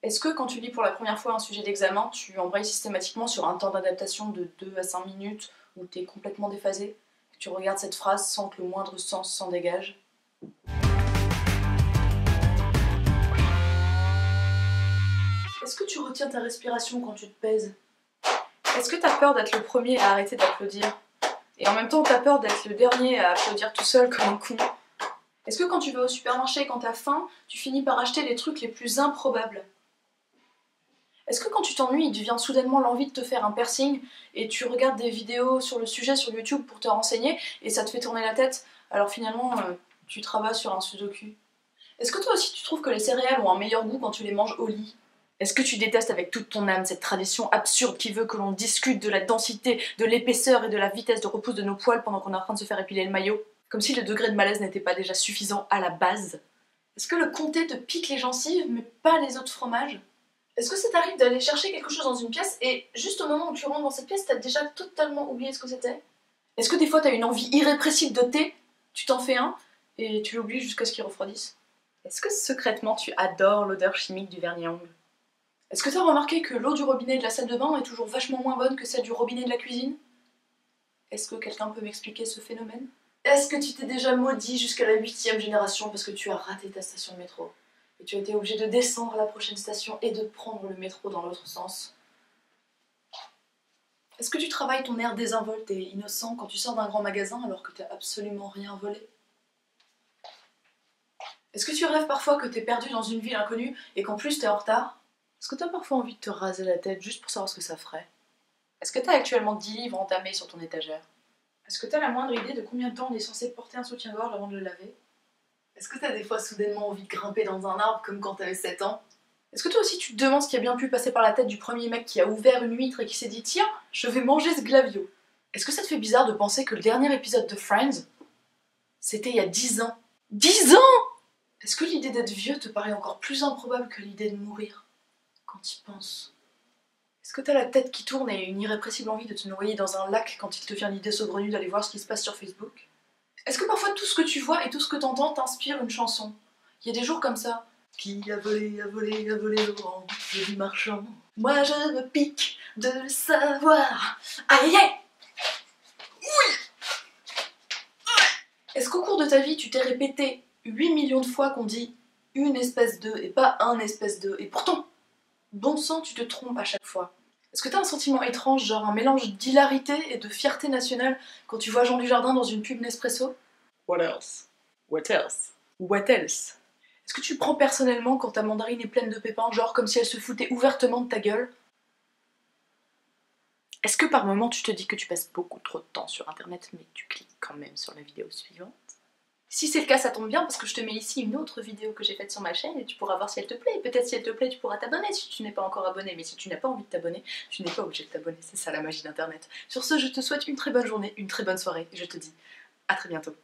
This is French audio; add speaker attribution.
Speaker 1: Est-ce que quand tu lis pour la première fois un sujet d'examen, tu embrayes systématiquement sur un temps d'adaptation de 2 à 5 minutes où tu es complètement déphasé, que tu regardes cette phrase sans que le moindre sens s'en dégage? Est-ce que tu retiens ta respiration quand tu te pèses? Est-ce que tu as peur d'être le premier à arrêter d'applaudir? Et en même temps, tu as peur d'être le dernier à applaudir tout seul comme un con? Est-ce que quand tu vas au supermarché quand t'as faim, tu finis par acheter les trucs les plus improbables? Est-ce que quand tu t'ennuies, il te vient soudainement l'envie de te faire un piercing et tu regardes des vidéos sur le sujet sur YouTube pour te renseigner et ça te fait tourner la tête, alors finalement tu travailles sur un sudoku? Est-ce que toi aussi tu trouves que les céréales ont un meilleur goût quand tu les manges au lit? Est-ce que tu détestes avec toute ton âme cette tradition absurde qui veut que l'on discute de la densité, de l'épaisseur et de la vitesse de repousse de nos poils pendant qu'on est en train de se faire épiler le maillot? Comme si le degré de malaise n'était pas déjà suffisant à la base. Est-ce que le comté te pique les gencives mais pas les autres fromages? Est-ce que ça t'arrive d'aller chercher quelque chose dans une pièce et juste au moment où tu rentres dans cette pièce, t'as déjà totalement oublié ce que c'était? Est-ce que des fois t'as une envie irrépressible de thé, tu t'en fais un et tu l'oublies jusqu'à ce qu'il refroidisse? Est-ce que secrètement tu adores l'odeur chimique du vernis à ongles? Est-ce que t'as remarqué que l'eau du robinet de la salle de bain est toujours vachement moins bonne que celle du robinet de la cuisine? Est-ce que quelqu'un peut m'expliquer ce phénomène? Est-ce que tu t'es déjà maudit jusqu'à la 8e génération parce que tu as raté ta station de métro? Et tu as été obligé de descendre à la prochaine station et de prendre le métro dans l'autre sens? Est-ce que tu travailles ton air désinvolte et innocent quand tu sors d'un grand magasin alors que t'as absolument rien volé? Est-ce que tu rêves parfois que t'es perdu dans une ville inconnue et qu'en plus t'es en retard? Est-ce que t'as parfois envie de te raser la tête juste pour savoir ce que ça ferait? Est-ce que t'as actuellement 10 livres entamés sur ton étagère? Est-ce que t'as la moindre idée de combien de temps on est censé porter un soutien-gorge avant de le laver? Est-ce que t'as des fois soudainement envie de grimper dans un arbre comme quand t'avais 7 ans? Est-ce que toi aussi tu te demandes ce qui a bien pu passer par la tête du premier mec qui a ouvert une huître et qui s'est dit tiens, je vais manger ce glavio? Est-ce que ça te fait bizarre de penser que le dernier épisode de Friends, c'était il y a 10 ans? 10 ans! Est-ce que l'idée d'être vieux te paraît encore plus improbable que l'idée de mourir quand tu y penses? Est-ce que t'as la tête qui tourne et une irrépressible envie de te noyer dans un lac quand il te vient l'idée saugrenue d'aller voir ce qui se passe sur Facebook? Est-ce que parfois tout ce que tu vois et tout ce que t'entends t'inspire une chanson? Il y a des jours comme ça. Qui a volé, a volé, a volé Laurent, joli marchand? Moi je me pique de le savoir. Aïe aïe! Est-ce qu'au cours de ta vie tu t'es répété 8 millions de fois qu'on dit une espèce de et pas un espèce de, et pourtant, bon sang, tu te trompes à chaque fois? Est-ce que t'as un sentiment étrange, genre un mélange d'hilarité et de fierté nationale quand tu vois Jean Dujardin dans une pub Nespresso? What else? What else? What else? Est-ce que tu prends personnellement quand ta mandarine est pleine de pépins, genre comme si elle se foutait ouvertement de ta gueule? Est-ce que par moment tu te dis que tu passes beaucoup trop de temps sur internet mais tu cliques quand même sur la vidéo suivante? Si c'est le cas, ça tombe bien parce que je te mets ici une autre vidéo que j'ai faite sur ma chaîne et tu pourras voir si elle te plaît. Et peut-être si elle te plaît, tu pourras t'abonner si tu n'es pas encore abonné. Mais si tu n'as pas envie de t'abonner, tu n'es pas obligé de t'abonner. C'est ça la magie d'internet. Sur ce, je te souhaite une très bonne journée, une très bonne soirée et je te dis à très bientôt.